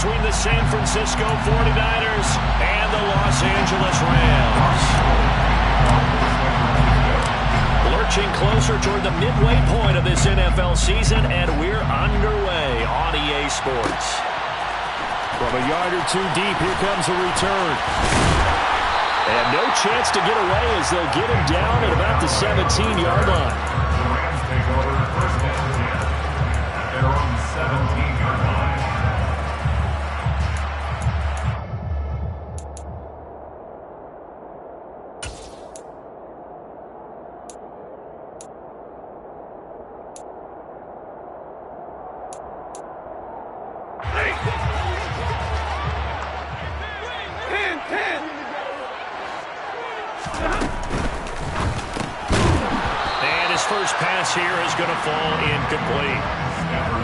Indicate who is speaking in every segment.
Speaker 1: between the San Francisco 49ers and the Los Angeles Rams. Lurching closer toward the midway point of this NFL season, and we're underway on EA Sports. From a yard or two deep, here comes a return. And no chance to get away as they'll get him down at about the 17-yard line.
Speaker 2: The Rams take over first and 10 at their own 17-yard line.
Speaker 1: First pass here is going to fall incomplete.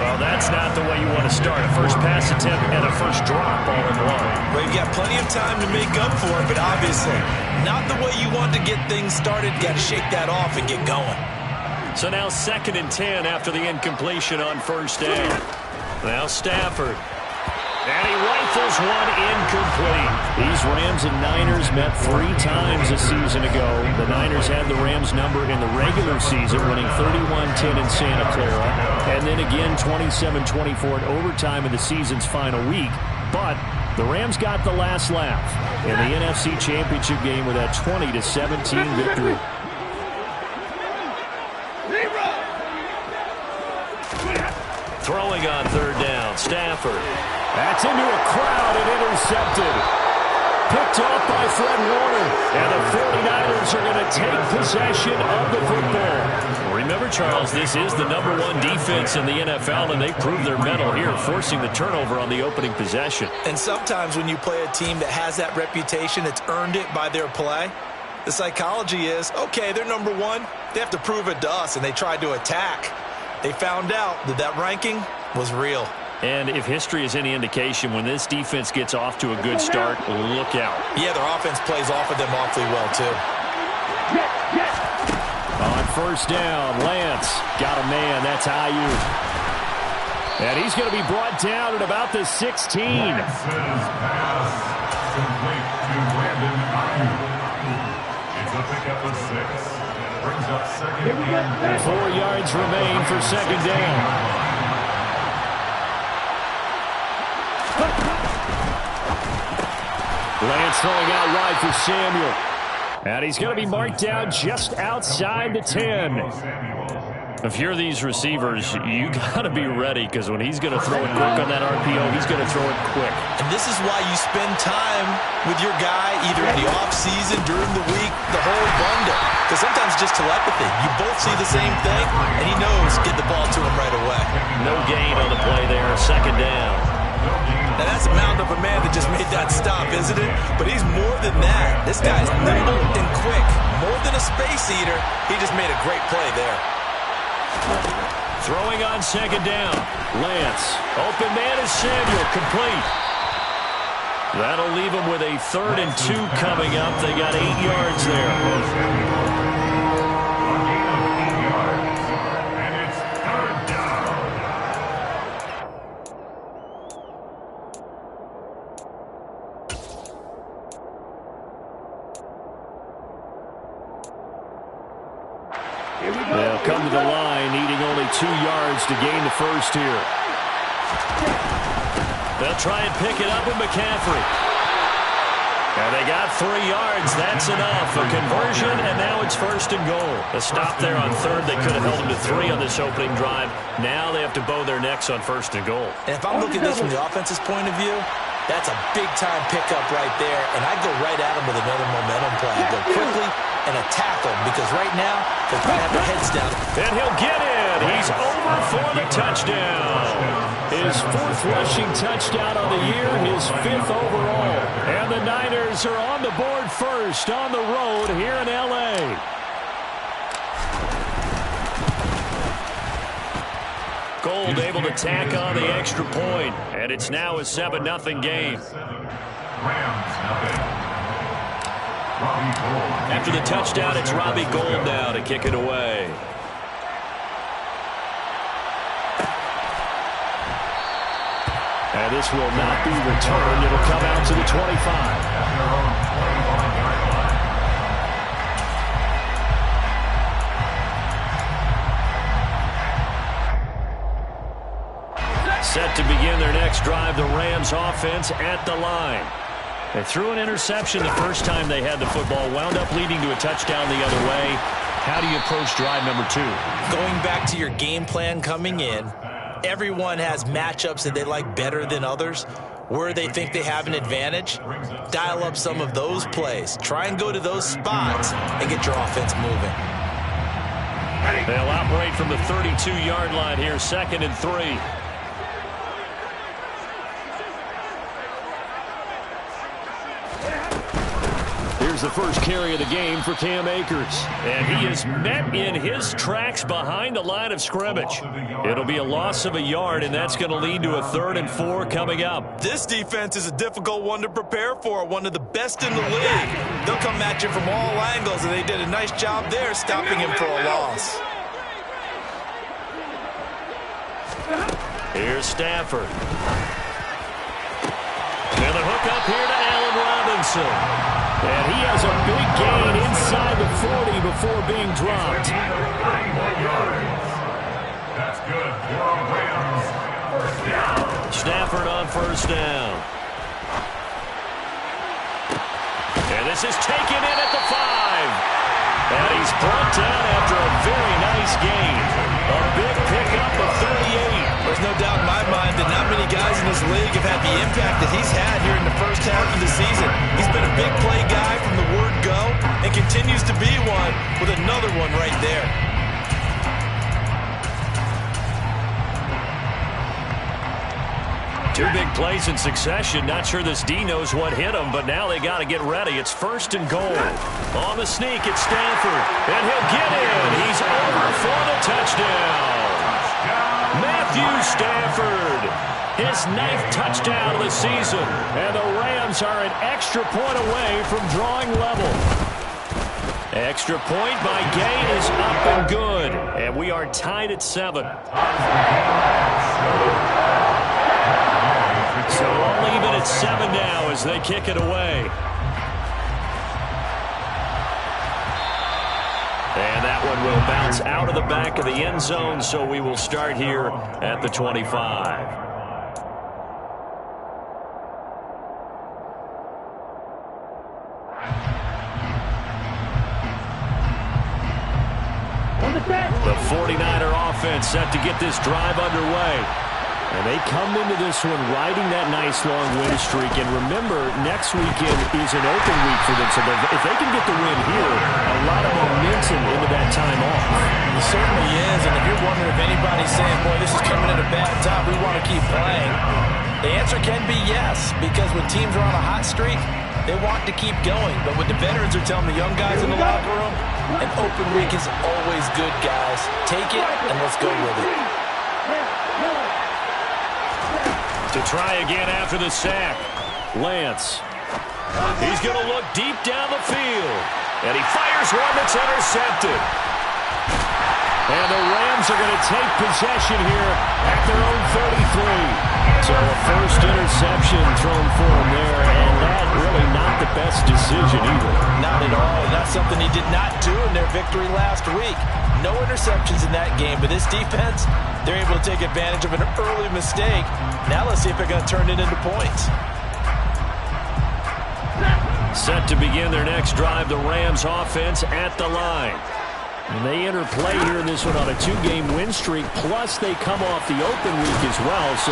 Speaker 1: Well, that's not the way you want to start. A first pass attempt and a first drop all in one.
Speaker 3: Well, you've got plenty of time to make up for it, but obviously not the way you want to get things started. Got to shake that off and get going.
Speaker 1: So now 2nd and 10 after the incompletion on first down. Now Stafford. And he rifles one incomplete. These Rams and Niners met 3 times a season ago. The Niners had the Rams number in the regular season, winning 31-10 in Santa Clara. And then again 27-24 in overtime in the season's final week. But the Rams got the last laugh in the NFC Championship game with that 20-17 victory. Throwing on 3rd down, Stafford. That's into a crowd and intercepted. Picked off by Fred Warner. And the 49ers are going to take possession of the football. Remember, Charles, this is the #1 defense in the NFL, and they proved their mettle here, forcing the turnover on the opening possession.
Speaker 3: And sometimes when you play a team that has that reputation, it's earned it by their play. The psychology is, okay, they're #1. They have to prove it to us, and they tried to attack. They found out that that ranking was real.
Speaker 1: And if history is any indication, when this defense gets off to a good start, look out.
Speaker 3: Yeah, their offense plays off of them awfully well, too.
Speaker 1: On first down, Lance got a man. That's Ayuk. And he's going to be brought down at about the 16.
Speaker 2: Lance's pass complete to Brandon Ayuk. It's a pickup of 6. Brings up 2nd and
Speaker 1: 4 yards remain for 2nd down. Lance throwing out wide for Samuel. And he's going to be marked down just outside the 10. If you're these receivers, you got to be ready, because when he's going to throw it quick on that RPO, he's going to throw it quick.
Speaker 3: And this is why you spend time with your guy, either in the offseason, during the week, the whole bundle. Because sometimes just telepathy. You both see the same thing, and he knows get the ball to him right away.
Speaker 1: No gain on the play there. 2nd down.
Speaker 3: Now, that's a mound of a man that just made that stop, isn't it? But he's more than that. This guy's nimble and quick. More than a space eater, he just made a great play there.
Speaker 1: Throwing on 2nd down. Lance. Open man is Samuel. Complete. That'll leave him with a 3rd and 2 coming up. They got 8 yards there. They'll come to the line, needing only 2 yards to gain the first here. They'll try and pick it up with McCaffrey. And they got 3 yards. That's enough. A conversion, and now it's 1st and goal. A stop there on 3rd. They could have held them to 3 on this opening drive. Now they have to bow their necks on 1st and goal.
Speaker 3: And if I'm looking at this from the offense's point of view, that's a big-time pickup right there. And I go right at him with another momentum play. Go quickly and attack them, because right now they probably have their heads down.
Speaker 1: And he'll get it. He's over for the touchdown. His 4th rushing touchdown on the year, his 5th overall. And the Niners are on the board first on the road here in L.A. Gold able to tack on the extra point, and it's now a 7-0 game. After the touchdown, it's Robbie Gould now to kick it away. And this will not be returned. It'll come out to the 25. Set to begin their next drive, the Rams offense at the line. They threw an interception the first time they had the football, wound up leading to a touchdown the other way. How do you approach drive number 2?
Speaker 3: Going back to your game plan coming in, everyone has matchups that they like better than others, where they think they have an advantage. Dial up some of those plays. Try and go to those spots and get your offense moving.
Speaker 1: They'll operate from the 32-yard line here, 2nd and 3. Here's the first carry of the game for Cam Akers. And he is met in his tracks behind the line of scrimmage. It'll be a loss of a yard, and that's going to lead to a 3rd and 4 coming up.
Speaker 3: This defense is a difficult one to prepare for, one of the best in the league. They'll come at you from all angles, and they did a nice job there stopping him for a loss.
Speaker 1: Here's Stafford. And the hook up here to Allen Robinson. And he has a big gain inside the 40 before being dropped.
Speaker 2: That's good.
Speaker 1: Stafford on 1st down. And this is taken in at the 5. And he's brought down after a very nice gain. A big pickup of 38.
Speaker 3: There's no doubt in my mind that not many guys in this league have had the impact that he's had here in the first half of the season. He's been a big play guy from the word go and continues to be one with another one right there.
Speaker 1: Two big plays in succession. Not sure this D knows what hit him, but now they got to get ready. It's 1st and goal. On the sneak, it's Stafford. And he'll get in. He's over for the touchdown. Matthew Stafford, his 9th touchdown of the season. And the Rams are an extra point away from drawing level. Extra point by Gay is up and good. And we are tied at 7. So all even at 7 now as they kick it away. And that one will bounce out of the back of the end zone, so we will start here at the 25. The 49er offense set to get this drive underway. And they come into this one riding that nice long win streak. And remember, next weekend is an open week for them. So if they can get the win here, a lot of momentum into that time off.
Speaker 3: It certainly is. And if you're wondering if anybody's saying, boy, this is coming at a bad time, we want to keep playing, the answer can be yes. Because when teams are on a hot streak, they want to keep going. But what the veterans are telling the young guys in the locker room, an open week is always good, guys. Take it and let's go with it.
Speaker 1: To try again after the sack, Lance. He's going to look deep down the field. And he fires one that's intercepted. And the Rams are going to take possession here at their own 33. So a first interception thrown for him there. And that really not the best decision either.
Speaker 3: Not at all. And that's something he did not do in their victory last week. No interceptions in that game. But this defense, they're able to take advantage of an early mistake. Now let's see if they're going to turn it into points.
Speaker 1: Set to begin their next drive, the Rams offense at the line. And they enter play here in this one on a 2-game win streak, plus they come off the open week as well. So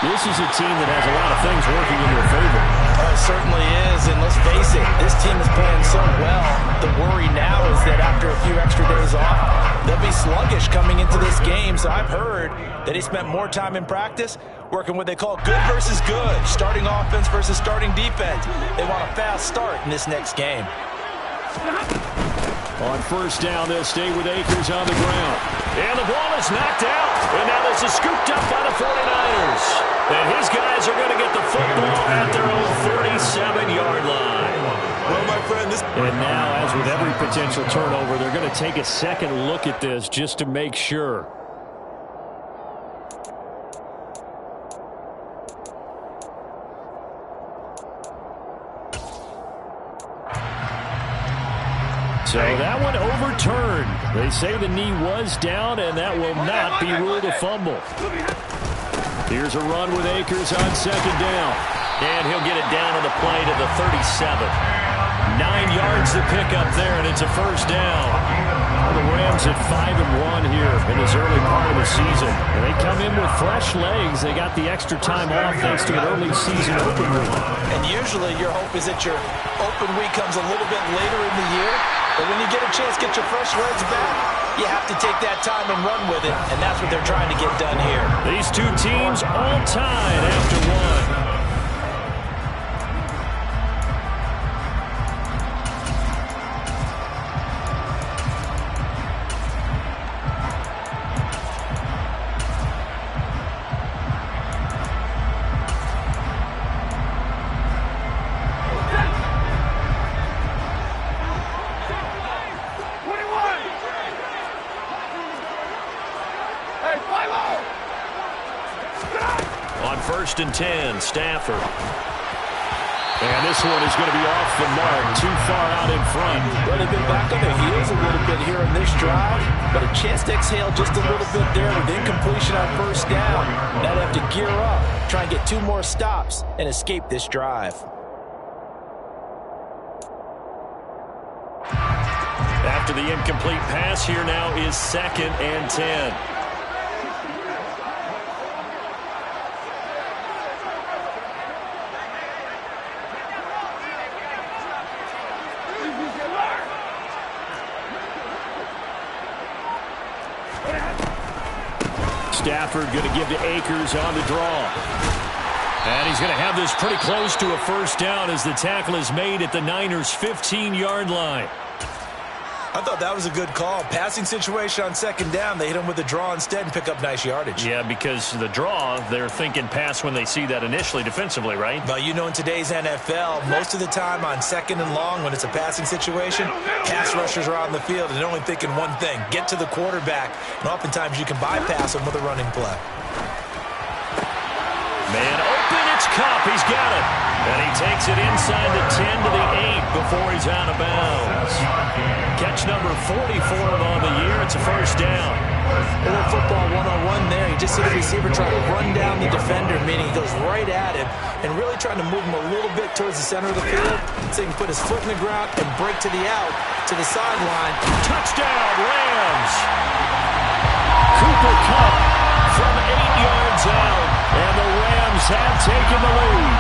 Speaker 1: this is a team that has a lot of things working in their favor.
Speaker 3: It certainly is, and let's face it, this team is playing so well. The worry now is that after a few extra days off, they'll be sluggish coming into this game. So I've heard that he spent more time in practice working what they call good versus good, starting offense versus starting defense. They want a fast start in this next game.
Speaker 1: On first down, they'll stay with Akers on the ground. And the ball is knocked out. And now this is scooped up by the 49ers. And his guys are going to get the football at their own 37-yard line.
Speaker 3: Well, my friend,
Speaker 1: And now, as with every potential turnover, they're going to take a second look at this just to make sure. So that one overturned. They say the knee was down, and that will not be ruled a fumble. Here's a run with Akers on second down. And he'll get it down on the play to the 37. 9 yards to pick up there, and it's a first down. Well, the Rams at 5-1 here in this early part of the season. And they come in with fresh legs. They got the extra time off thanks to an early season open week.
Speaker 3: And usually your hope is that your open week comes a little bit later in the year. But when you get a chance to get your fresh legs back, you have to take that time and run with it. And that's what they're trying to get done here.
Speaker 1: These two teams all tied after one. First and 10, Stafford. And this one is going to be off the mark, too far out in front.
Speaker 3: Well, they've been back on their heels a little bit here in this drive, but a chance to exhale just a little bit there with incompletion on first down. Now they have to gear up, try and get 2 more stops, and escape this drive.
Speaker 1: After the incomplete pass, here now is 2nd and 10. Stafford going to give to Akers on the draw. And he's going to have this pretty close to a first down as the tackle is made at the Niners' 15-yard line.
Speaker 3: I thought that was a good call. Passing situation on second down. They hit him with the draw instead and pick up nice yardage.
Speaker 1: Yeah, because the draw, they're thinking pass when they see that initially defensively, right?
Speaker 3: Well, you know in today's NFL, most of the time on second and long when it's a passing situation, pass rushers are on the field and they're only thinking one thing, get to the quarterback. And oftentimes you can bypass them with a running play.
Speaker 1: Man open, it's Kupp. He's got it. And he takes it inside the 10 to the 8 before he's out of bounds. Catch number 44 on the year. It's a first down.
Speaker 3: A little football one-on-one there. You just see the receiver trying to run down the defender, meaning he goes right at him and really trying to move him a little bit towards the center of the field so he can put his foot in the ground and break to the out, to the sideline.
Speaker 1: Touchdown, Rams. Cooper Kupp from 8 yards out, and the Rams have taken the lead.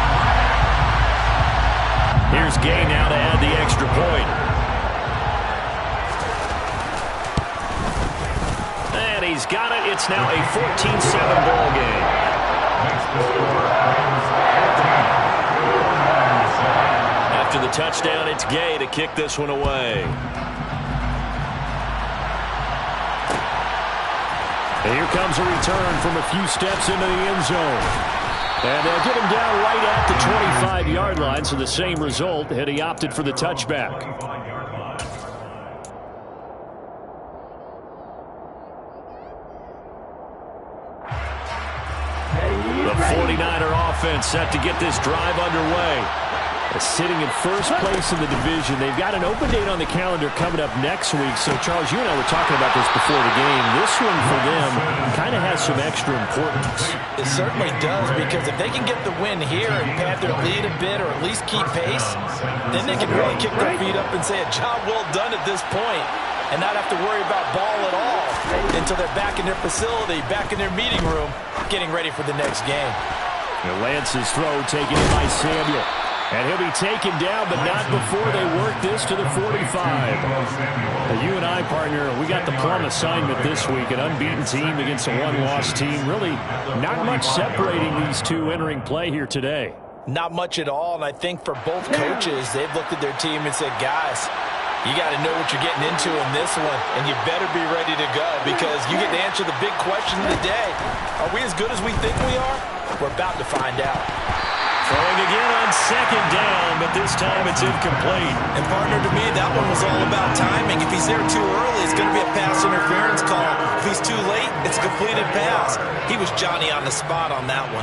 Speaker 1: Here's Gay now to add the extra point. And he's got it. It's now a 14-7 ball game. After the touchdown, it's Gay to kick this one away. And here comes a return from a few steps into the end zone. And they'll get him down right at the 25-yard line, so the same result had he opted for the touchback. The 49er offense set to get this drive underway. Sitting in first place in the division. They've got an open date on the calendar coming up next week. So, Charles, you and I were talking about this before the game. This one for them kind of has some extra importance.
Speaker 3: It certainly does, because if they can get the win here and pad their lead a bit or at least keep pace, then they can really kick their feet up and say a job well done at this point and not have to worry about ball at all until they're back in their facility, back in their meeting room, getting ready for the next game.
Speaker 1: Lance's throw taken in by Samuel. And he'll be taken down, but not before they work this to the 45. You and I, partner, we got the plum assignment this week. An unbeaten team against a one-loss team. Really not much separating these two entering play here today.
Speaker 3: Not much at all, and I think for both coaches, they've looked at their team and said, guys, you got to know what you're getting into in this one, and you better be ready to go because you get to answer the big question of the day. Are we as good as we think we are? We're about to find out.
Speaker 1: Throwing again on second down, but this time it's incomplete.
Speaker 3: And partner, to me, that one was all about timing. If he's there too early, it's going to be a pass interference call. If he's too late, it's a completed pass. He was Johnny on the spot on that one.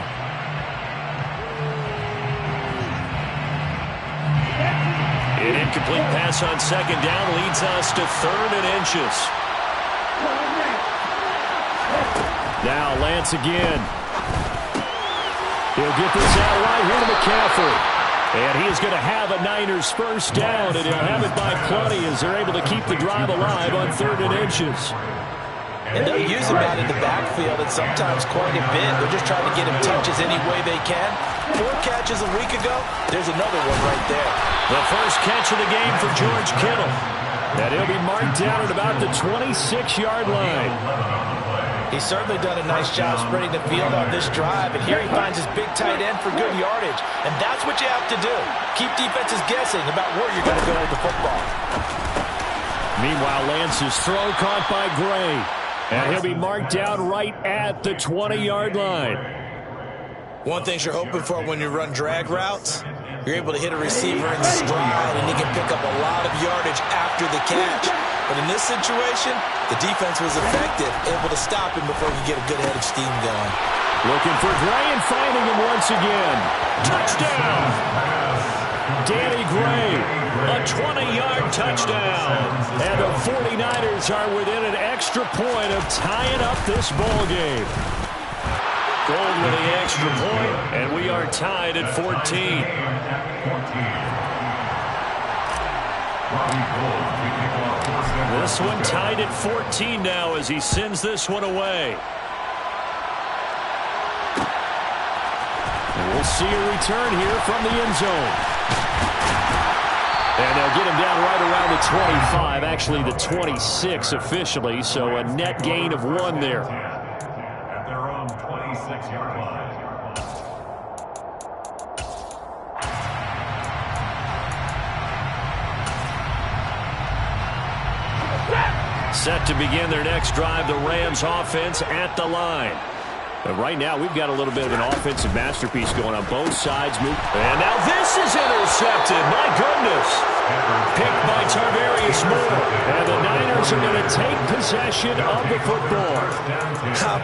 Speaker 1: An incomplete pass on second down leads us to 3rd and inches. Now Lance again. He'll get this out right here to McCaffrey. And he is going to have a Niners first down, and he'll have it by plenty as they're able to keep the drive alive on 3rd and inches.
Speaker 3: And they'll use him out in the backfield, and sometimes quite a bit. They're just trying to get him touches any way they can. 4 catches a week ago. There's another one right there.
Speaker 1: The first catch of the game for George Kittle. And he'll be marked down at about the 26-yard line.
Speaker 3: He's certainly done a nice job spreading the field on this drive, and here he finds his big tight end for good yardage. And that's what you have to do. Keep defenses guessing about where you're going to go with the football.
Speaker 1: Meanwhile, Lance's throw caught by Gray. And he'll be marked down right at the 20-yard line.
Speaker 3: One thing you're hoping for when you run drag routes, you're able to hit a receiver in stride, and he can pick up a lot of yardage after the catch. But in this situation, the defense was effective, able to stop him before he could get a good head of steam going.
Speaker 1: Looking for Gray and finding him once again. Touchdown! Danny Gray, a 20-yard touchdown. And the 49ers are within an extra point of tying up this ball game. Gold with the extra point, and we are tied at 14. This one tied at 14 now as he sends this one away. And we'll see a return here from the end zone. And they'll get him down right around the 25, actually the 26 officially, so a net gain of 1 there.
Speaker 2: At their own 26-yard line.
Speaker 1: Set to begin their next drive, the Rams offense at the line. But right now, we've got a little bit of an offensive masterpiece going on both sides. And now this is intercepted. My goodness. Picked by Tarvarius Moore. And the Niners are going to take possession of the football.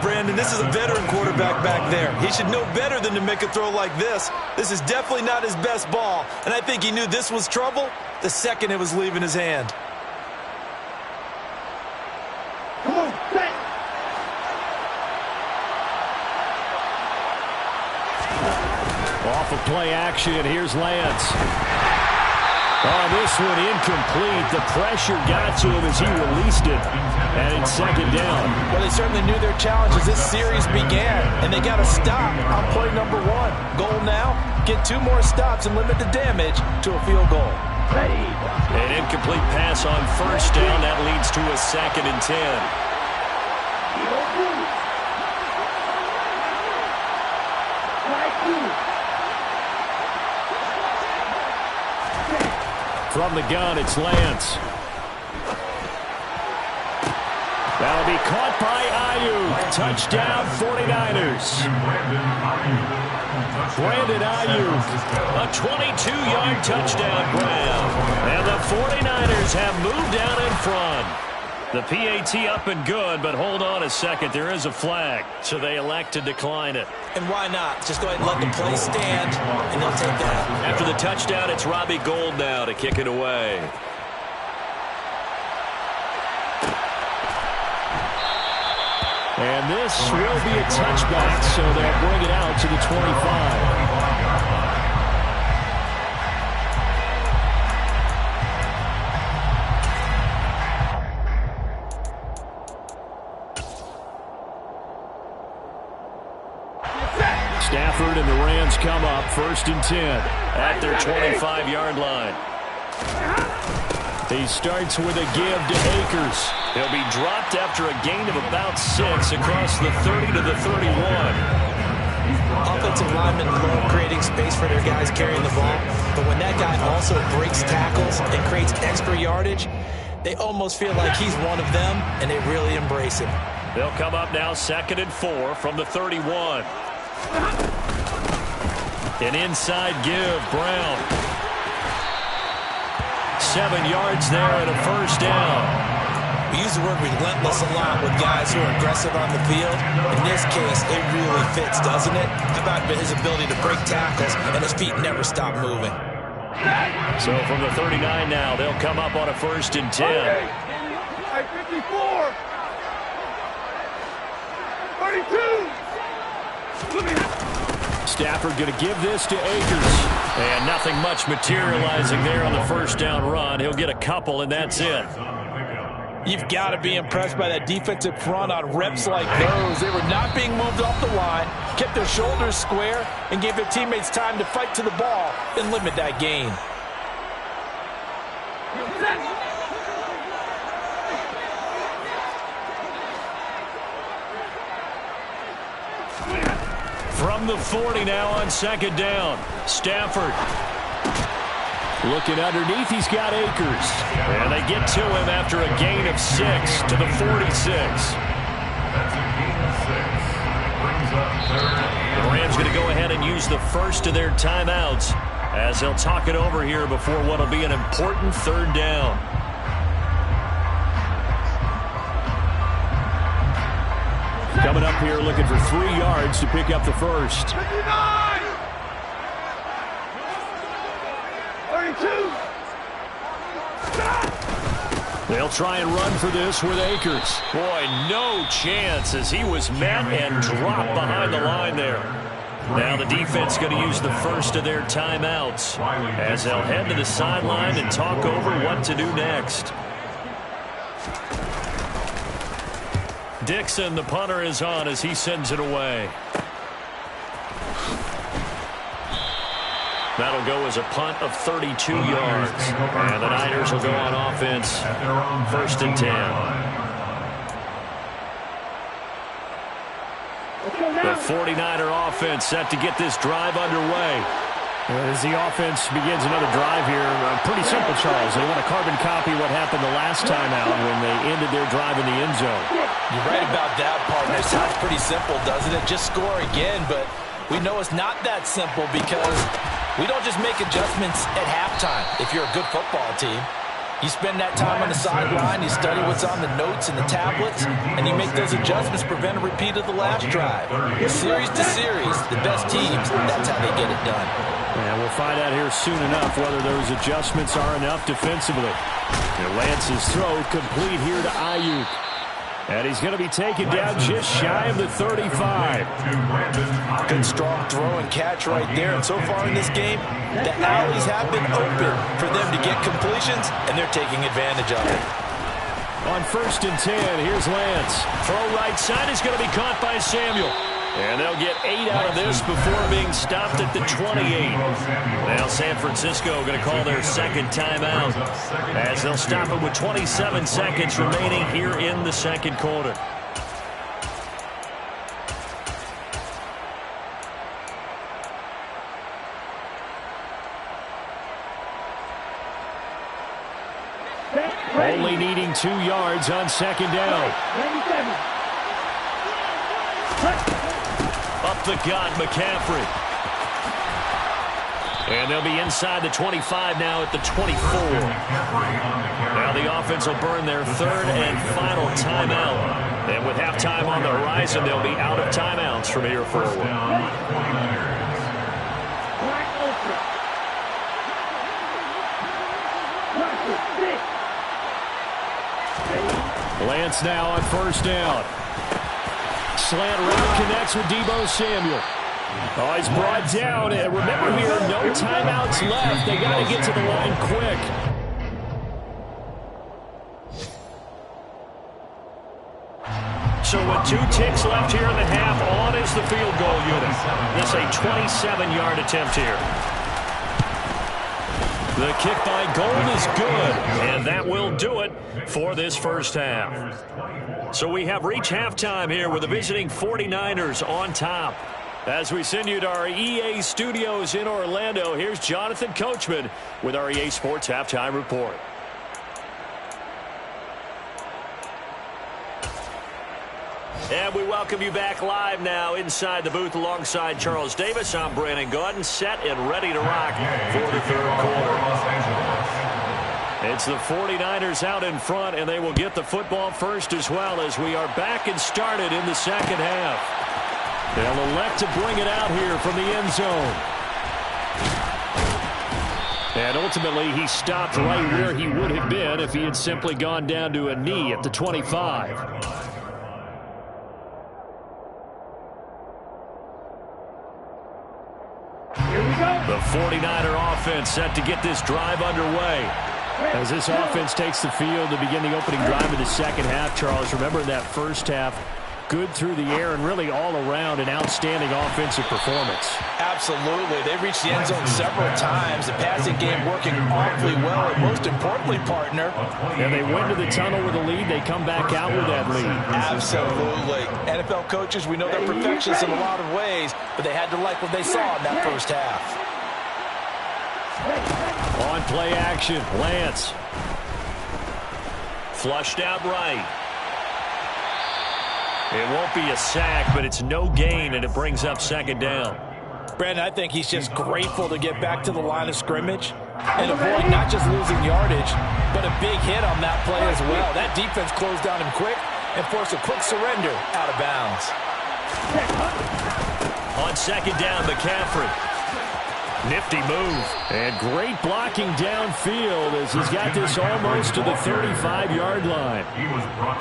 Speaker 3: Brandon, this is a veteran quarterback back there. He should know better than to make a throw like this. This is definitely not his best ball. And I think he knew this was trouble the second it was leaving his hand.
Speaker 1: Off of play action, here's Lance. On this one, incomplete. The pressure got to him as he released it. And it's second down.
Speaker 3: Well, they certainly knew their challenge as this series began. And they got to stop on play number 1. Goal now, get 2 more stops and limit the damage to a field goal.
Speaker 1: An incomplete pass on first down. That leads to a 2nd and 10. From the gun, it's Lance. That'll be caught by Ayuk. Touchdown, 49ers. Brandon Ayuk, a 22-yard touchdown grab. And the 49ers have moved down in front. The PAT up and good, but hold on a second. There is a flag, so they elect to decline it.
Speaker 3: And why not? Just go ahead and let the play stand, and they'll take that.
Speaker 1: After the touchdown, it's Robbie Gould now to kick it away. And this will be a touchback, so they'll bring it out to the 25. Stafford and the Rams come up 1st and 10 at their 25-yard line. He starts with a give to Akers. He'll be dropped after a gain of about 6 across the 30 to the 31.
Speaker 3: Offensive linemen love creating space for their guys carrying the ball, but when that guy also breaks tackles and creates extra yardage, they almost feel like he's one of them, and they really embrace him.
Speaker 1: They'll come up now 2nd and 4 from the 31. An inside give, Brown. 7 yards there and a first down.
Speaker 3: We use the word relentless a lot with guys who are aggressive on the field. In this case, it really fits, doesn't it? How about his ability to break tackles and his feet never stop moving?
Speaker 1: So from the 39 now, they'll come up on a 1st and 10.
Speaker 4: 54. 32.
Speaker 1: Stafford going to give this to Akers. And nothing much materializing there on the 1st down run. He'll get a couple, and that's it.
Speaker 3: You've got to be impressed by that defensive front on reps like those. They were not being moved off the line, kept their shoulders square, and gave their teammates time to fight to the ball and limit that gain.
Speaker 1: From the 40 now on 2nd down. Stafford looking underneath. He's got Akers. And they get to him after a gain of 6 to the 46.
Speaker 2: That's a gain of 6. Brings up 3rd.
Speaker 1: The Rams going to go ahead and use the first of their timeouts as they'll talk it over here before what will be an important 3rd down. Coming up here looking for 3 yards to pick up the first.
Speaker 4: 59. 32.
Speaker 1: They'll try and run for this with Akers. Boy, no chance as he was met and dropped behind the line there. Now the defense going to use the first of their timeouts as they'll head to the sideline and talk over what to do next. Dixon, the punter, is on as he sends it away. That'll go as a punt of 32 yards. And the Niners will go on offense. 1st and 10. The 49er offense set to get this drive underway.
Speaker 5: As the offense begins another drive here, pretty simple, Charles. They want to carbon copy what happened the last time out when they ended their drive in the end zone.
Speaker 3: You're right about that, partner. It sounds pretty simple, doesn't it? Just score again, but we know it's not that simple because we don't just make adjustments at halftime if you're a good football team. You spend that time on the sideline, you study what's on the notes and the tablets, and you make those adjustments to prevent a repeat of the last drive. Series to series, the best teams, that's how they get it done.
Speaker 5: And we'll find out here soon enough whether those adjustments are enough defensively. And Lance's throw complete here to Ayuk. And he's going to be taken down just shy of the 35.
Speaker 3: Good strong throw and catch right there. And so far in this game, the alleys have been open for them to get completions, and they're taking advantage of it.
Speaker 1: On 1st and 10, here's Lance. Throw right side is going to be caught by Samuel. And they'll get 8 out of this before being stopped at the 28. Now San Francisco going to call their 2nd timeout as they'll stop it with 27 seconds remaining here in the 2nd quarter. Only needing 2 yards on 2nd down. Up the gut, McCaffrey. And they'll be inside the 25 now at the 24. Now the offense will burn their 3rd and final timeout. And with halftime on the horizon, they'll be out of timeouts from here forward. Lance now on 1st down. Slant route connects with Deebo Samuel. Oh, he's brought down. And remember here, no timeouts left. They got to get to the line quick. So with 2 ticks left here in the half, on is the field goal unit. This a 27-yard attempt here. The kick by Gold is good, and that will do it for this 1st half. So we have reached halftime here with the visiting 49ers on top. As we send you to our EA studios in Orlando, here's Jonathan Coachman with our EA Sports Halftime Report. And we welcome you back live now inside the booth alongside Charles Davis. I'm Brandon Gaudin, set and ready to rock for the 3rd quarter. It's the 49ers out in front, and they will get the football first as well as we are back and started in the 2nd half. They'll elect to bring it out here from the end zone.
Speaker 5: And ultimately, he stopped right where he would have been if he had simply gone down to a knee at the 25. The 49er offense set to get this drive underway. As this offense takes the field to begin the opening drive of the second half, Charles, remember that first half, good through the air and really all around an outstanding offensive performance.
Speaker 3: Absolutely. They reached the end zone several times. The passing game working awfully well, and most importantly, partner.
Speaker 5: And they went to the tunnel with a lead. They come back out with that lead.
Speaker 3: Absolutely. NFL coaches, we know they're perfectionists in a lot of ways, but they had to like what they saw in that first half.
Speaker 5: On play action, Lance.
Speaker 1: Flushed out right. It won't be a sack, but it's no gain, and it brings up second down.
Speaker 3: Brandon, I think he's just grateful to get back to the line of scrimmage and avoid not just losing yardage, but a big hit on that play as well. That defense closed down him quick and forced a quick surrender out of bounds.
Speaker 1: On second down, McCaffrey. Nifty move.
Speaker 5: And great blocking downfield as he's got this almost to the 35-yard line.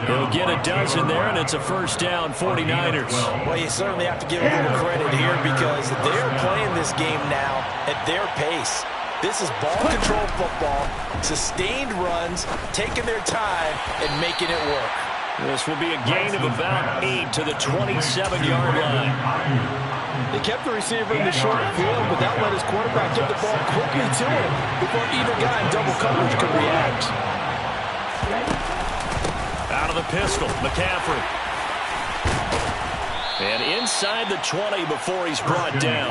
Speaker 1: He'll get a dozen there, and it's a first down, 49ers.
Speaker 3: Well, you certainly have to give a little credit here because they're playing this game now at their pace. This is ball control football, sustained runs, taking their time, and making it work.
Speaker 1: This will be a gain of about 8 to the 27-yard line.
Speaker 3: They kept the receiver in the short field, but that let his quarterback get the ball quickly to him before either guy in double coverage could react.
Speaker 1: Out of the pistol, McCaffrey. And inside the 20 before he's brought down.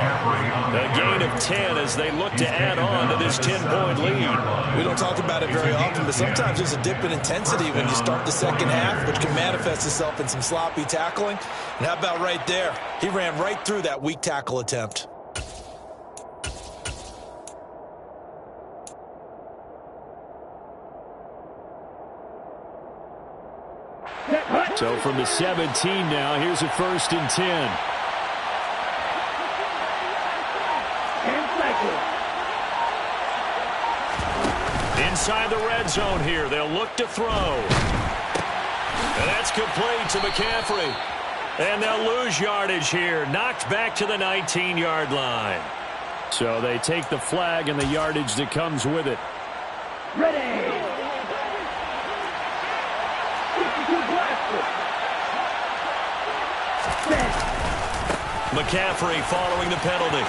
Speaker 1: A gain of 10 as they look to add on to this 10-point lead.
Speaker 3: We don't talk about it very often, but sometimes there's a dip in intensity when you start the second half, which can manifest itself in some sloppy tackling. And how about right there? He ran right through that weak tackle attempt.
Speaker 5: So from the 17 now, here's a 1st and 10.
Speaker 1: Inside the red zone here, they'll look to throw. And that's complete to McCaffrey. And they'll lose yardage here, knocked back to the 19-yard line.
Speaker 5: So they take the flag and the yardage that comes with it.
Speaker 4: Ready.
Speaker 1: McCaffrey following the penalty.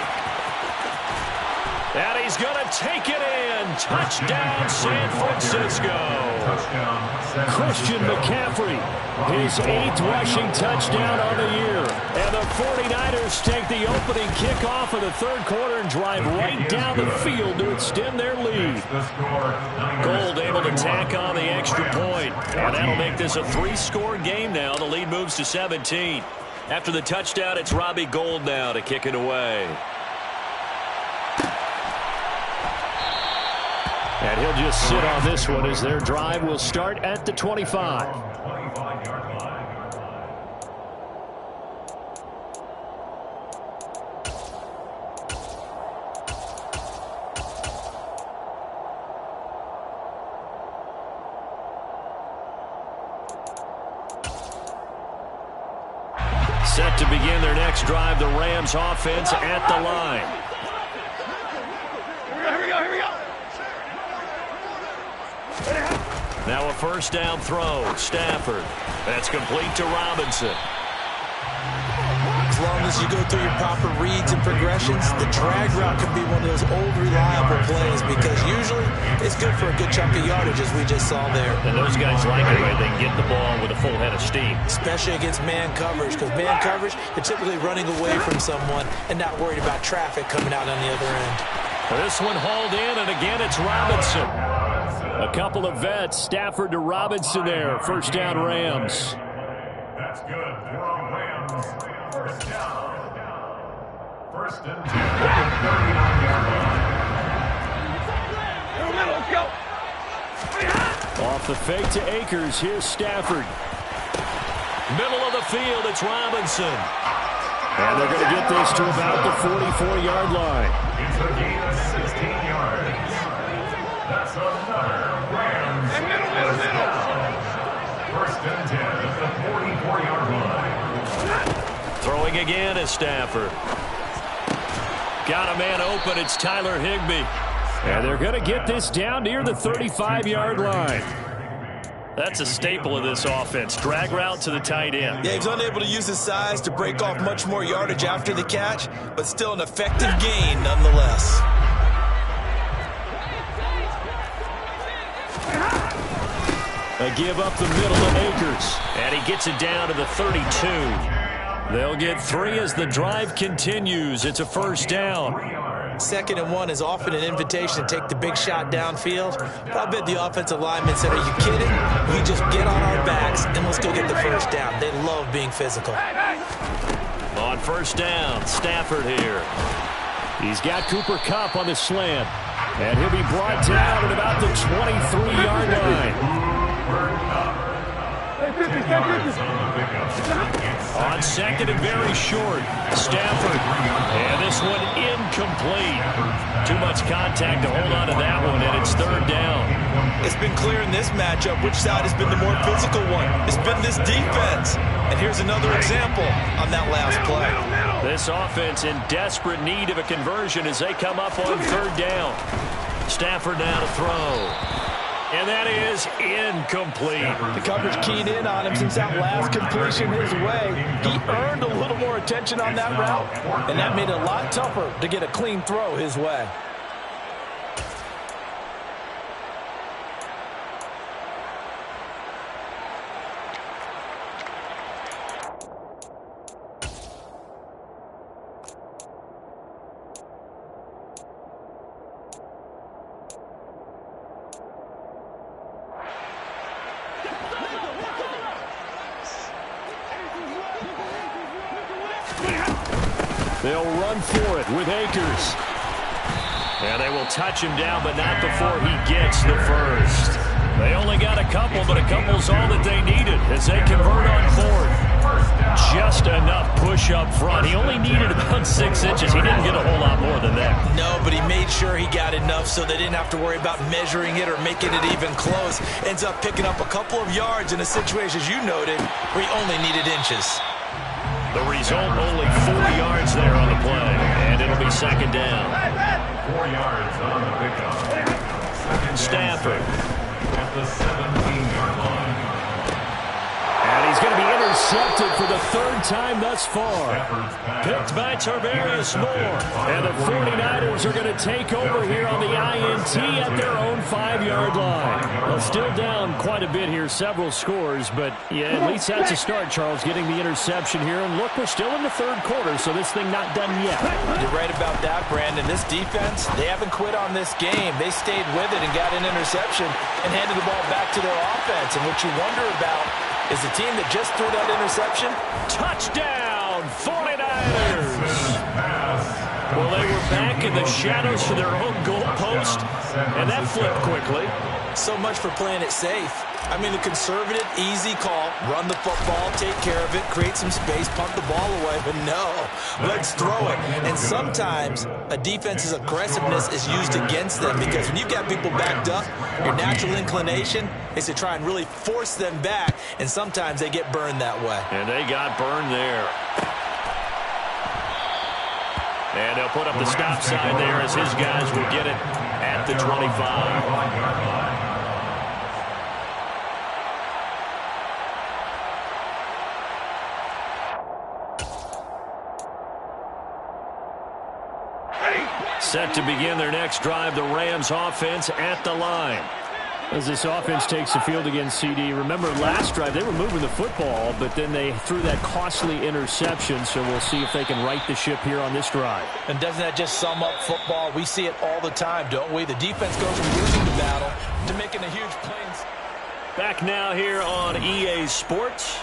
Speaker 1: And he's going to take it in. Touchdown, San Francisco.
Speaker 5: Christian McCaffrey, his 8th rushing touchdown on the year. And the 49ers take the opening kickoff of the third quarter and drive right down the field to extend their lead.
Speaker 1: Gold able to tack on the extra point. And that'll make this a 3-score game now. The lead moves to 17. After the touchdown, it's Robbie Gould now to kick it away.
Speaker 5: And he'll just sit on this one as their drive will start at the 25.
Speaker 1: Set to begin their next drive, the Rams offense at the line.
Speaker 4: Here we go.
Speaker 1: Now a first down throw, Stafford. That's complete to Robinson.
Speaker 3: As long as you go through your proper reads and progressions, the drag route can be one of those old reliable plays because usually it's good for a good chunk of yardage, as we just saw there.
Speaker 1: And those guys like it when they can get the ball with a full head of steam.
Speaker 3: Especially against man coverage, because man coverage, they're typically running away from someone and not worried about traffic coming out on the other end.
Speaker 1: This one hauled in, and again it's Robinson.
Speaker 5: A couple of vets, Stafford to Robinson there. First down, Rams.
Speaker 2: That's good for Rams. First down. First and 10. 39-yard line.
Speaker 4: Let's go.
Speaker 5: Off the fake to Akers. Here's Stafford.
Speaker 1: Middle of the field, it's Robinson.
Speaker 5: And they're going to get this to about the 44-yard line.
Speaker 2: It's a gain of 16 yards.
Speaker 1: Throwing again is Stafford. Got a man open. It's Tyler Higbee.
Speaker 5: And they're going to get this down near the 35-yard line.
Speaker 1: That's a staple of this offense. Drag route to the tight end.
Speaker 3: Yeah, he's unable to use his size to break off much more yardage after the catch, but still an effective gain nonetheless.
Speaker 1: A give up the middle to Akers. And he gets it down to the 32. They'll get 3 as the drive continues. It's a first down.
Speaker 3: 2nd and 1 is often an invitation to take the big shot downfield. But I bet the offensive linemen said, are you kidding? We just get on our backs and let's go get the first down. They love being physical.
Speaker 1: On first down, Stafford here.
Speaker 5: He's got Cooper Kupp on the slant. And he'll be brought down at about the 23-yard line.
Speaker 1: On 2nd and very short, Stafford. And this one incomplete. Too much contact to hold on to that one, and it's 3rd down.
Speaker 3: It's been clear in this matchup which side has been the more physical one. It's been this defense. And here's another example on that last play.
Speaker 1: This offense in desperate need of a conversion as they come up on 3rd down. Stafford now to throw. And that is incomplete.
Speaker 3: The coverage keyed in on him since that last completion his way. He earned a little more attention on that route, and that made it a lot tougher to get a clean throw his way.
Speaker 5: They'll run for it with Akers.
Speaker 1: And they will touch him down, but not before he gets the first. They only got a couple, but a couple's all that they needed as they convert on 4th. Just enough push up front. He only needed about 6 inches. He didn't get a whole lot more than that.
Speaker 3: No, but he made sure he got enough so they didn't have to worry about measuring it or making it even close. Ends up picking up a couple of yards in a situation, as you noted, where he only needed inches.
Speaker 1: The result, only 4 yards there on the play, and it'll be 2nd down.
Speaker 2: 4 yards on the pickup.
Speaker 1: Stafford.
Speaker 2: At the 17-yard line.
Speaker 5: And he's going to be intercepted for the 3rd time thus far.
Speaker 1: Picked by Tarvarius Moore.
Speaker 5: And the 49ers are going to take over here on the INT at their own 5-yard line. Well, still down quite a bit here, several scores, but yeah, at least that's a start, Charles, getting the interception here. And look, we're still in the 3rd quarter, so this thing not done yet.
Speaker 3: You're right about that, Brandon. This defense, they haven't quit on this game. They stayed with it and got an interception and handed the ball back to their offense. And what you wonder about is the team that just threw that interception.
Speaker 1: Touchdown, 49ers! Well, they were back in the shadows for their own goalpost, and that flipped quickly.
Speaker 3: So much for playing it safe. I mean, the conservative, easy call, run the football, take care of it, create some space, punt the ball away. But no, let's throw it. And sometimes a defense's aggressiveness is used against them because when you've got people backed up, your natural inclination is to try and really force them back, and sometimes they get burned that way.
Speaker 1: And they got burned there. And they'll put up the stop sign there as his guys will get it at the 25. Set to begin their next drive, the Rams offense at the line.
Speaker 5: As this offense takes the field against CD, remember last drive they were moving the football, but then they threw that costly interception, so we'll see if they can right the ship here on this drive.
Speaker 3: And doesn't that just sum up football? We see it all the time, don't we? The defense goes from losing the battle to making a huge play.
Speaker 1: Back now here on EA Sports.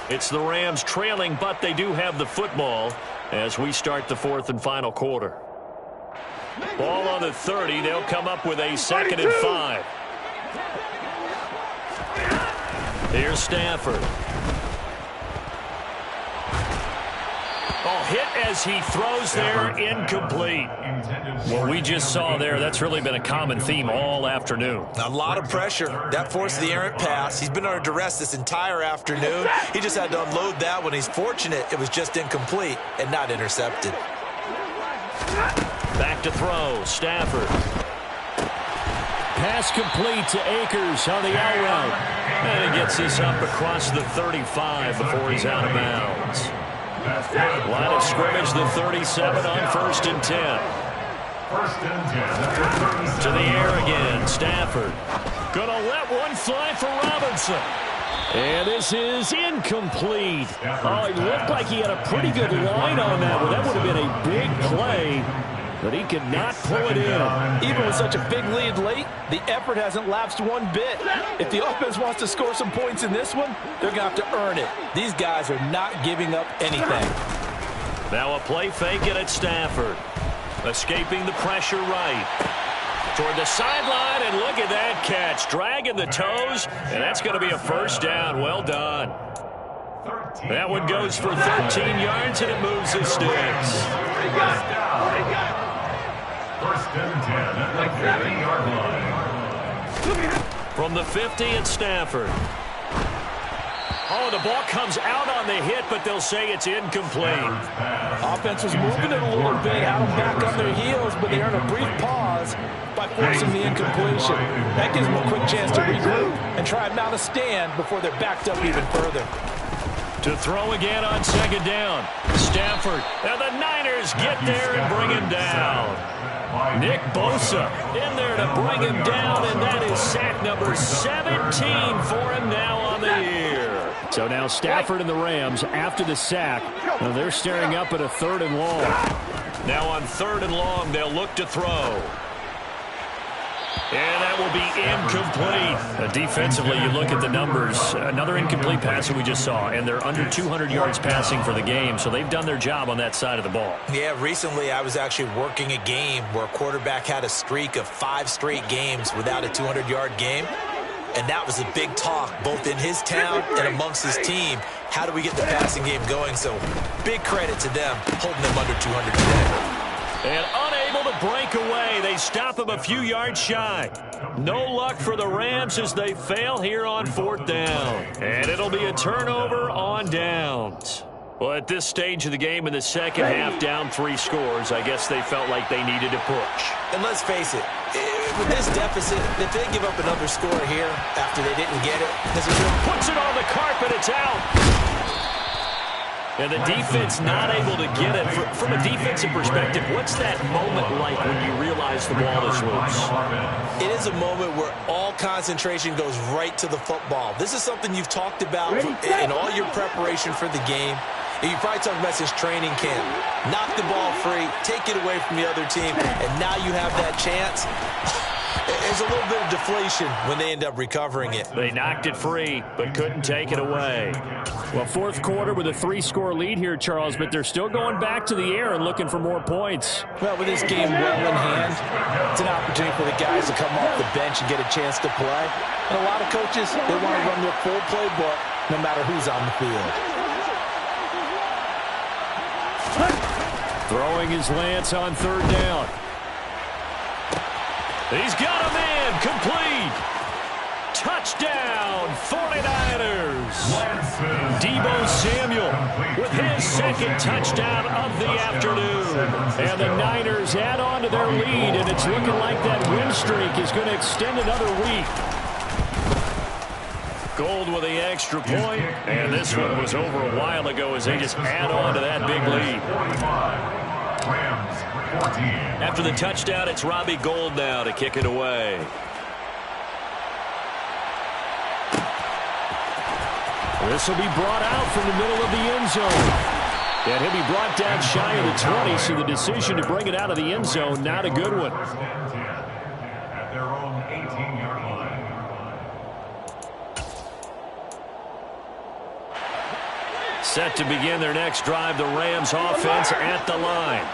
Speaker 1: It's the Rams trailing, but they do have the football as we start the 4th and final quarter. Ball on the 30. They'll come up with a 2nd and 5. Here's Stafford. Oh, hit as he throws there, incomplete. What we just saw there, that's really been a common theme all afternoon.
Speaker 3: A lot of pressure. That forced the errant pass. He's been under duress this entire afternoon. He just had to unload that one. He's fortunate it was just incomplete and not intercepted.
Speaker 1: Back to throw, Stafford.
Speaker 5: Pass complete to Akers on the out route.
Speaker 1: And he gets this up across the 35 before he's out of bounds. Line of scrimmage, the 37 on 1st and 10. To the air again, Stafford. Gonna let one fly for Robinson. And this is incomplete. Oh, it looked like he had a pretty good line on that one. That would have been a big play, but he could not pull it in.
Speaker 3: Even with such a big lead late, the effort hasn't lapsed one bit. If the offense wants to score some points in this one, they're going to have to earn it. These guys are not giving up anything.
Speaker 1: Now a play fake it at Stafford. Escaping the pressure right. Toward the sideline, and look at that catch. Dragging the toes, and that's going to be a first down. Well done. That one goes for 13 yards, and it moves the sticks.
Speaker 2: First and 10 at the 50-yard line.
Speaker 1: From the 50 at Stafford. Oh, the ball comes out on the hit, but they'll say it's incomplete.
Speaker 3: Offense was moving it a little bit, had them back on their heels, but they earned a brief pause by forcing the incompletion. That gives them a quick chance to regroup and try and mount a stand before they're backed up even further.
Speaker 1: To throw again on 2nd down. Stafford. And the Niners get there and bring him down. Nick Bosa in there to bring him down, and that is sack number 17 for him now on the year.
Speaker 5: So now Stafford and the Rams, after the sack, they're staring up at a 3rd and long.
Speaker 1: Now on 3rd and long, they'll look to throw. And that will be incomplete. Defensively, you look at the numbers. Another incomplete pass that we just saw, and they're under 200 yards passing for the game, so they've done their job on that side of the ball.
Speaker 3: Yeah, recently I was actually working a game where a quarterback had a streak of 5 straight games without a 200-yard game, and that was a big talk both in his town and amongst his team. How do we get the passing game going? So big credit to them holding them under 200 today.
Speaker 1: And unable to break away. They stop him a few yards shy. No luck for the Rams as they fail here on 4th down. And it'll be a turnover on downs. Well, at this stage of the game in the second half, down 3 scores, I guess they felt like they needed to push.
Speaker 3: And let's face it, with this deficit, if they give up another score here after they didn't get it,
Speaker 1: puts it on the carpet, it's out. And the defense not able to get it. From a defensive perspective, what's that moment like when you realize the ball is loose?
Speaker 3: It is a moment where all concentration goes right to the football. This is something you've talked about in all your preparation for the game. And you probably talked about since training camp. Knock the ball free, take it away from the other team, and now you have that chance. There's a little bit of deflation when they end up recovering it.
Speaker 1: They knocked it free, but couldn't take it away.
Speaker 5: Well, 4th quarter with a 3-score lead here, Charles, but they're still going back to the air and looking for more points.
Speaker 3: Well, with this game well in hand, it's an opportunity for the guys to come off the bench and get a chance to play. And a lot of coaches, they want to run their full playbook no matter who's on the field.
Speaker 5: Throwing his Lance on 3rd down.
Speaker 1: He's got a man, complete. Touchdown, 49ers. Deebo Samuel with his 2nd touchdown of the afternoon. And the Niners add on to their lead, and it's looking like that win streak is going to extend another week. Gold with the extra point, and this one was over a while ago as they just add on to that big lead. After the touchdown, it's Robbie Gould now to kick it away.
Speaker 5: This will be brought out from the middle of the end zone. And he'll be brought down shy of the 20, so the decision to bring it out of the end zone, not a good one.
Speaker 2: At their own 18-yard line.
Speaker 1: Set to begin their next drive, the Rams offense at the line.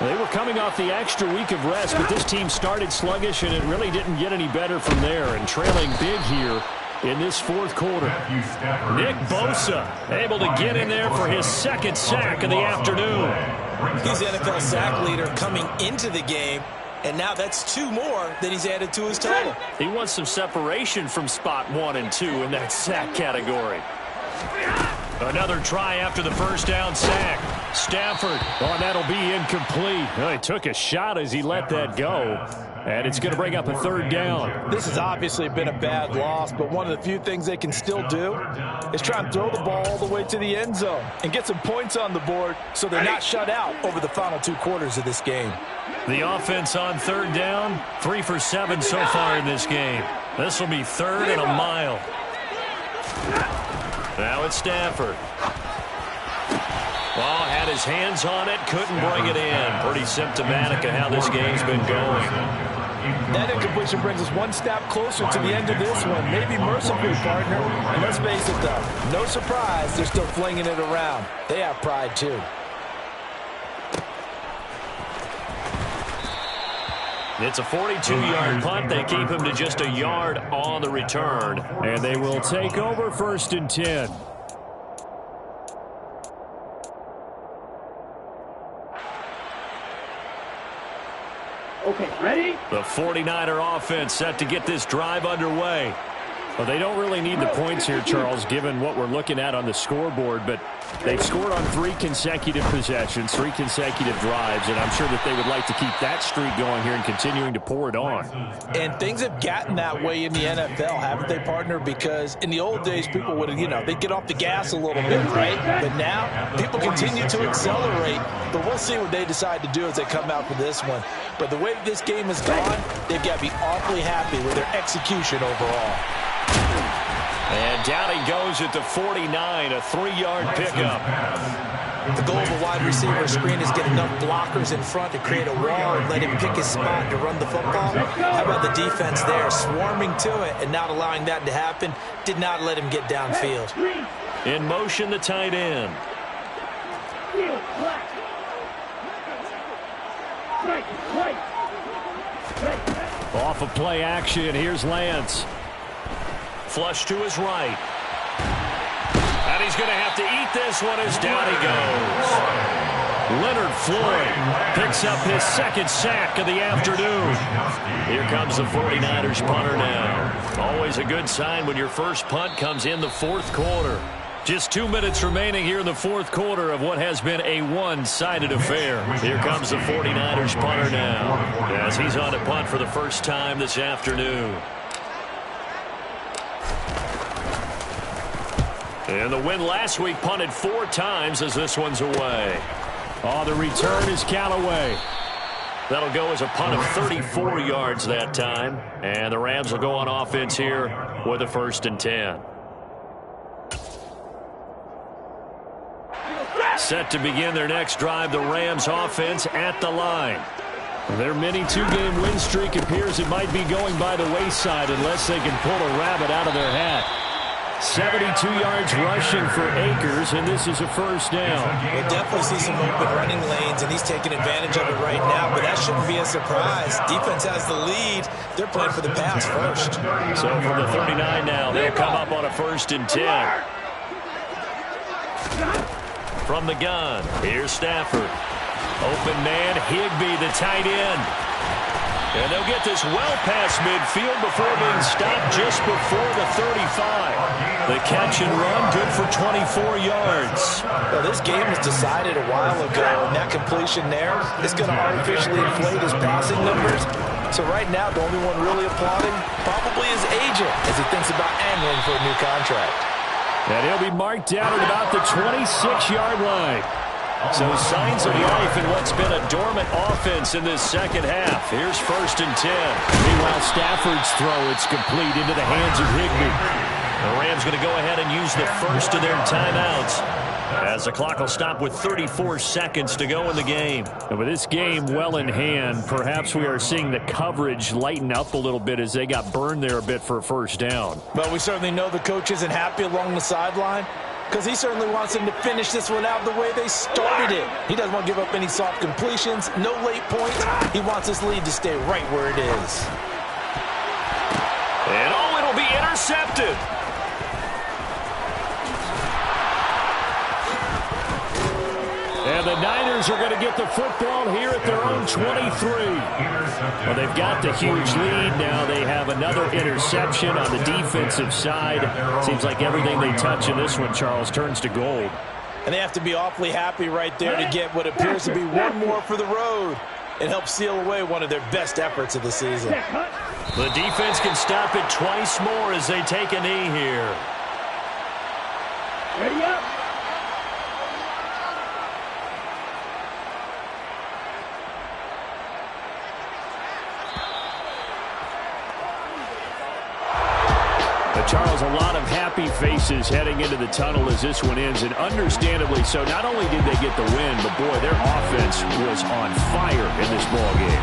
Speaker 5: They were coming off the extra week of rest, but this team started sluggish, and it really didn't get any better from there. And trailing big here in this fourth quarter. Nick Bosa able to get in there for his second sack of the afternoon.
Speaker 3: He's the NFL sack leader coming into the game, and now that's 2 more than he's added to his total.
Speaker 1: He wants some separation from spot 1 and 2 in that sack category. Another try after the first down sack. Stafford.
Speaker 5: Oh, that'll be incomplete. Oh, he took a shot as he let that go. And it's going to bring up a third down.
Speaker 3: This has obviously been a bad loss, but one of the few things they can still do is try and throw the ball all the way to the end zone and get some points on the board so they're not shut out over the final 2 quarters of this game.
Speaker 1: The offense on third down, 3 for 7 so far in this game. This will be 3rd and a mile. Now it's Stafford. Well, had his hands on it, couldn't bring it in. Pretty symptomatic of how this game's been going.
Speaker 3: That incompletion brings us one step closer to the end of this one. Maybe mercifully, partner. And let's face it, though, no surprise, they're still flinging it around. They have pride, too.
Speaker 1: It's a 42-yard punt. They keep him to just a yard on the return.
Speaker 5: And they will take over 1st and 10.
Speaker 4: Okay, ready?
Speaker 1: The 49er offense set to get this drive underway.
Speaker 5: Well, they don't really need the points here, Charles, given what we're looking at on the scoreboard, but they've scored on 3 consecutive possessions, 3 consecutive drives, and I'm sure that they would like to keep that streak going here and continuing to pour it on.
Speaker 3: And things have gotten that way in the NFL, haven't they, partner? Because in the old days, people would, they'd get off the gas a little bit, right? But now, people continue to accelerate, but we'll see what they decide to do as they come out for this one. But the way this game has gone, they've got to be awfully happy with their execution overall.
Speaker 1: And down he goes at the 49, a 3-yard pickup.
Speaker 3: The goal of a wide receiver screen is get enough blockers in front to create a wall and let him pick his spot to run the football. How about the defense there, swarming to it and not allowing that to happen? Did not let him get downfield.
Speaker 1: In motion, the tight end.
Speaker 5: Off of play action, here's Lance.
Speaker 1: Flush to his right. And he's going to have to eat this one as down he goes. Leonard Floyd picks up his 2nd sack of the afternoon. Here comes the 49ers punter now. Always a good sign when your first punt comes in the 4th quarter. Just 2 minutes remaining here in the 4th quarter of what has been a one-sided affair. Here comes the 49ers punter now as he's on to punt for the first time this afternoon. And the win last week punted 4 times as this one's away.
Speaker 5: Oh, the return is Callaway.
Speaker 1: That'll go as a punt of 34 yards that time. And the Rams will go on offense here with a 1st and 10. Set to begin their next drive, the Rams offense at the line.
Speaker 5: Their mini 2-game win streak appears it might be going by the wayside unless they can pull a rabbit out of their hat. 72 yards rushing for Akers, and this is a 1st down.
Speaker 3: We'll definitely see some open running lanes, and he's taking advantage of it right now, but that shouldn't be a surprise. Defense has the lead. They're playing for the pass first.
Speaker 1: So from the 39 now, they'll come up on a 1st and 10. From the gun, here's Stafford. Open man, Higbee, the tight end. And they'll get this well past midfield before being stopped just before the 35. The catch and run, good for 24 yards.
Speaker 3: Well, this game was decided a while ago, and that completion there is going to artificially inflate his passing numbers. So right now, the only one really applauding probably his agent as he thinks about angling for a new contract.
Speaker 5: And he'll be marked down at about the 26-yard line.
Speaker 1: So signs of life in what's been a dormant offense in this second half. Here's 1st and 10.
Speaker 5: Meanwhile, Stafford's throw, it's complete into the hands of Higbee.
Speaker 1: The Rams going to go ahead and use the first of their timeouts as the clock will stop with 34 seconds to go in the game.
Speaker 5: And with this game well in hand, perhaps we are seeing the coverage lighten up a little bit as they got burned there a bit for a 1st down.
Speaker 3: But we certainly know the coach isn't happy along the sideline, because he certainly wants them to finish this one out the way they started it. He doesn't want to give up any soft completions, no late points. He wants this lead to stay right where it is.
Speaker 1: And oh, it'll will be intercepted. And the Niners are going to get the football here at their own 23. Well, they've got the huge lead. Now they have another interception on the defensive side. Seems like everything they touch in this one, Charles, turns to gold.
Speaker 3: And they have to be awfully happy right there to get what appears to be one more for the road. It helps seal away one of their best efforts of the season.
Speaker 1: The defense can stop it twice more as they take a knee here.
Speaker 4: Ready up.
Speaker 5: Charles, a lot of happy faces heading into the tunnel as this one ends, and understandably so. Not only did they get the win, but boy, their offense was on fire in this ball game.